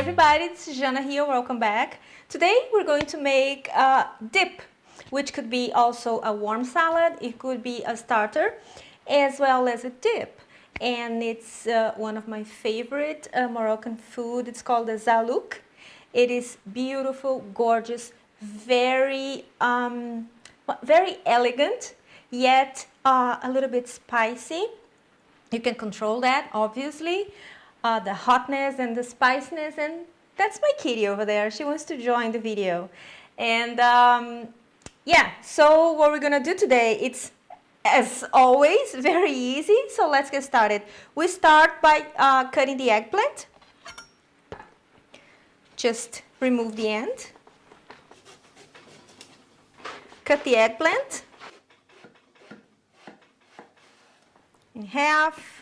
everybody, this is Jana here, welcome back. Today we're going to make a dip, which could be also a warm salad, it could be a starter, as well as a dip. And it's one of my favorite Moroccan food, it's called the Zaalouk. It is beautiful, gorgeous, very elegant, yet a little bit spicy. You can control that, obviously. The hotness and the spiciness, and that's my kitty over there. She wants to join the video. And yeah, so what we're gonna do today, it's as always very easy, so let's get started. We start by cutting the eggplant. Just remove the end. Cut the eggplant in half,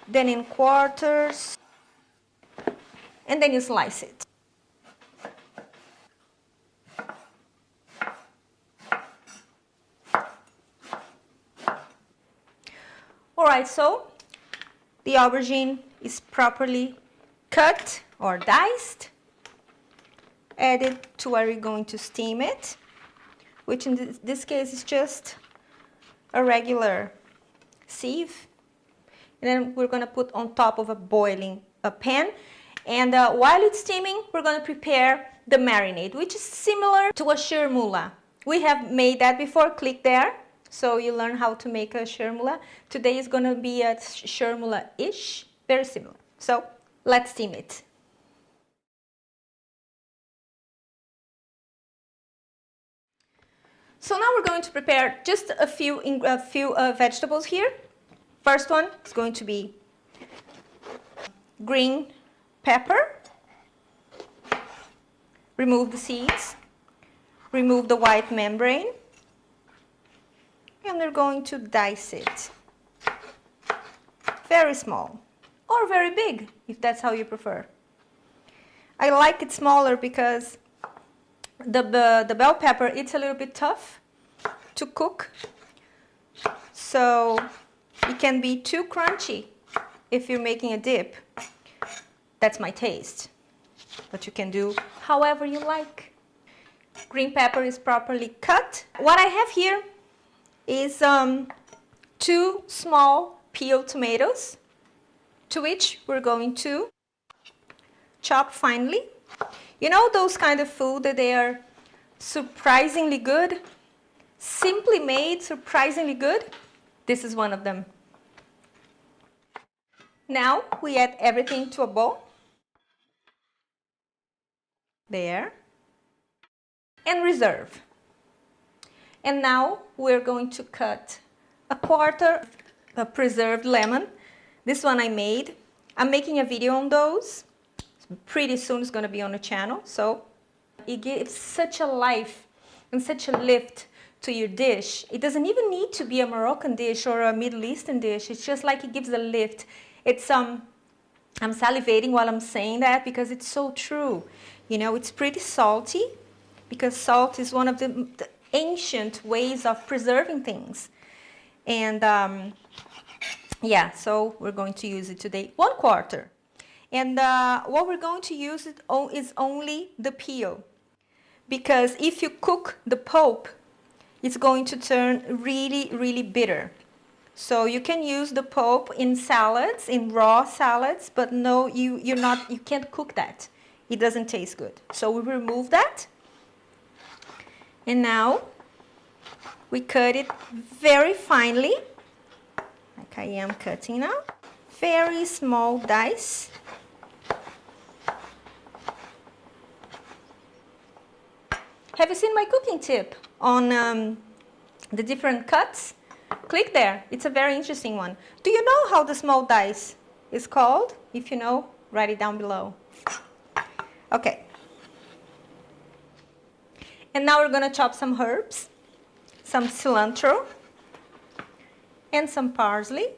then in quarters, and then you slice it. Alright, so the aubergine is properly cut or diced. Add it to where we're going to steam it, which in this case is just a regular sieve. And then we're going to put on top of a boiling pan. And while it's steaming, we're going to prepare the marinade, which is similar to a sheermula. We have made that before, click there. So you learn how to make a sheermula. Today is going to be a sheermula-ish, very similar. So let's steam it. So now we're going to prepare just a few vegetables here. First one is going to be green pepper. Remove the seeds. Remove the white membrane. And we're going to dice it. Very small or very big, if that's how you prefer. I like it smaller because the bell pepper, it's a little bit tough to cook. So it can be too crunchy if you're making a dip. That's my taste. But you can do however you like. Green pepper is properly cut. What I have here is 2 small peeled tomatoes, to which we're going to chop finely. You know those kind of food that they are surprisingly good? Simply made, surprisingly good? This is one of them. Now we add everything to a bowl. There. And reserve. And now we're going to cut a quarter of preserved lemon. This one I made. I'm making a video on those. Pretty soon it's going to be on the channel. So it gives such a life and such a lift to your dish. It doesn't even need to be a Moroccan dish or a Middle Eastern dish. It's just like it gives a lift. It's I'm salivating while I'm saying that because it's so true. You know, it's pretty salty because salt is one of the ancient ways of preserving things. And yeah, so we're going to use it today. 1 quarter. And what we're going to use is only the peel. Because if you cook the pulp, it's going to turn really, really bitter. So you can use the pulp in salads, in raw salads, but no, you can't cook that. It doesn't taste good. So we remove that. And now we cut it very finely, like I am cutting now. Very small dice. Have you seen my cooking tip on the different cuts? Click there. It's a very interesting one. Do you know how the small dice is called? If you know, write it down below. Okay. And now we're going to chop some herbs, some cilantro, and some parsley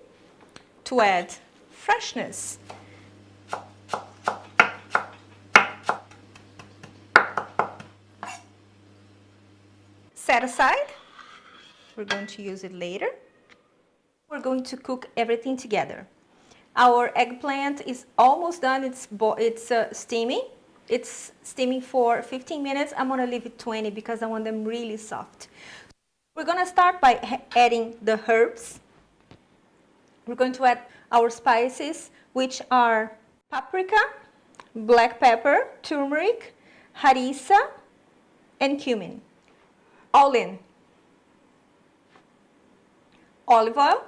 to add freshness. Set aside. We're going to use it later. We're going to cook everything together. Our eggplant is almost done. It's steaming. It's steaming for 15 minutes. I'm gonna leave it 20 because I want them really soft. We're gonna start by adding the herbs. We're going to add our spices, which are paprika, black pepper, turmeric, harissa, and cumin. All in. Olive oil.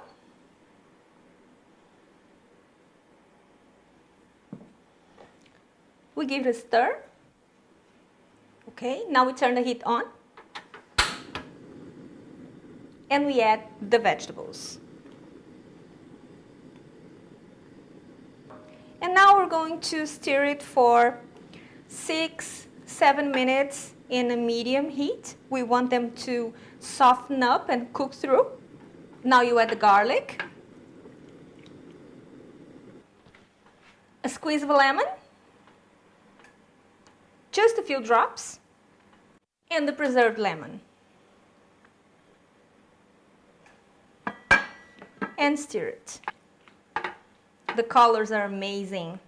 We give it a stir. Okay, now we turn the heat on. And we add the vegetables. And now we're going to stir it for 6-7 minutes in a medium heat. We want them to soften up and cook through. Now you add the garlic, a squeeze of a lemon, just a few drops, and the preserved lemon. And stir it. The colors are amazing.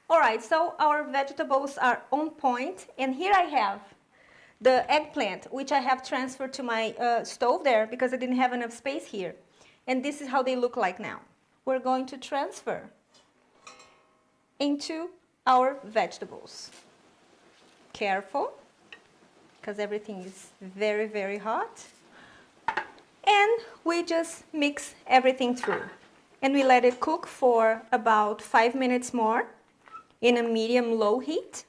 All right, so our vegetables are on point, and here I have the eggplant, which I have transferred to my stove there because I didn't have enough space here. And this is how they look like now. We're going to transfer into our vegetables. Careful, because everything is very, very hot. And we just mix everything through. And we let it cook for about 5 minutes more in a medium-low heat.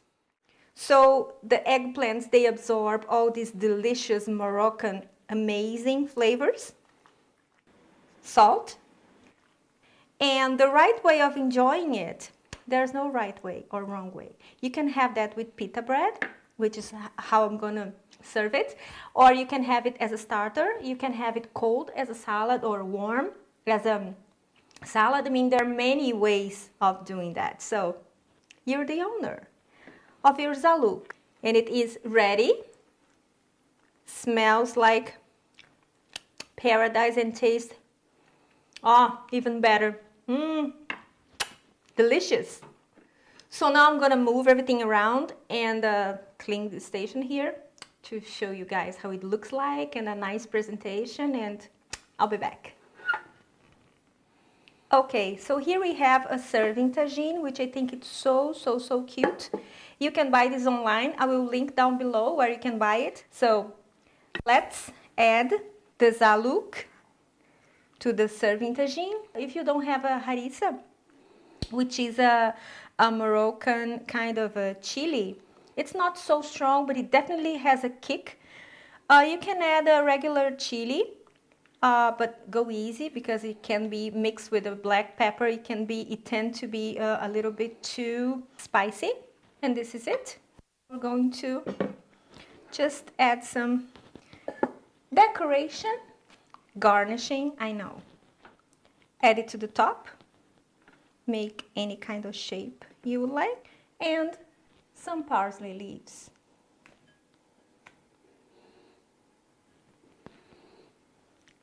So the eggplants, they absorb all these delicious Moroccan amazing flavors. Salt. And the right way of enjoying it, there's no right way or wrong way. You can have that with pita bread, which is how I'm gonna serve it. Or you can have it as a starter. You can have it cold as a salad or warm as a salad. I mean, there are many ways of doing that. So you're the owner of your Zaalouk. And it is ready. Smells like paradise and tastes, even better. Delicious. So now I'm gonna move everything around and clean the station here to show you guys how it looks like and a nice presentation, and I'll be back. Okay, so here we have a serving tagine, which I think it's so cute. You can buy this online. I will link down below where you can buy it. So let's add the Zaalouk to the serving tagine. If you don't have a harissa, which is a Moroccan kind of a chili, it's not so strong, but it definitely has a kick. You can add a regular chili, but go easy because it can be mixed with a black pepper. It tends to be a little bit too spicy. And this is it. We're going to just add some decoration, garnishing, I know. Add it to the top. Make any kind of shape you would like. And some parsley leaves.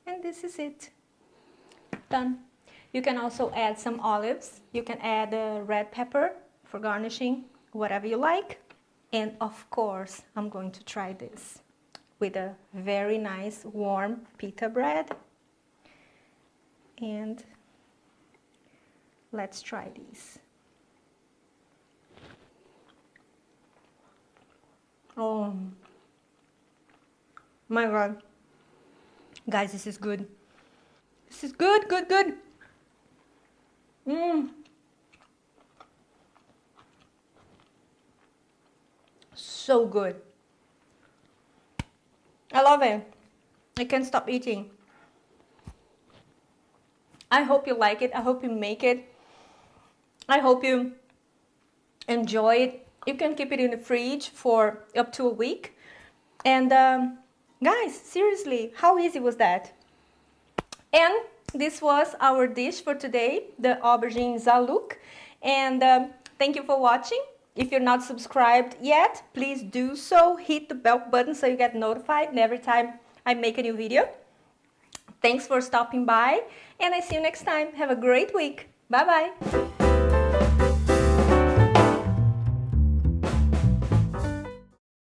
And this is it. Done. You can also add some olives. You can add red pepper for garnishing, whatever you like. And of course, I'm going to try this with a very nice warm pita bread. And let's try these. Oh my God. Guys, this is good. This is good. So good. I love it. I can't stop eating. I hope you like it. I hope you make it. I hope you enjoy it. You can keep it in the fridge for up to a week. And guys, seriously, how easy was that? And this was our dish for today, the aubergine Zaalouk. And thank you for watching. If you're not subscribed yet, please do so. Hit the bell button so you get notified every time I make a new video. Thanks for stopping by, and I see you next time. Have a great week. Bye-bye.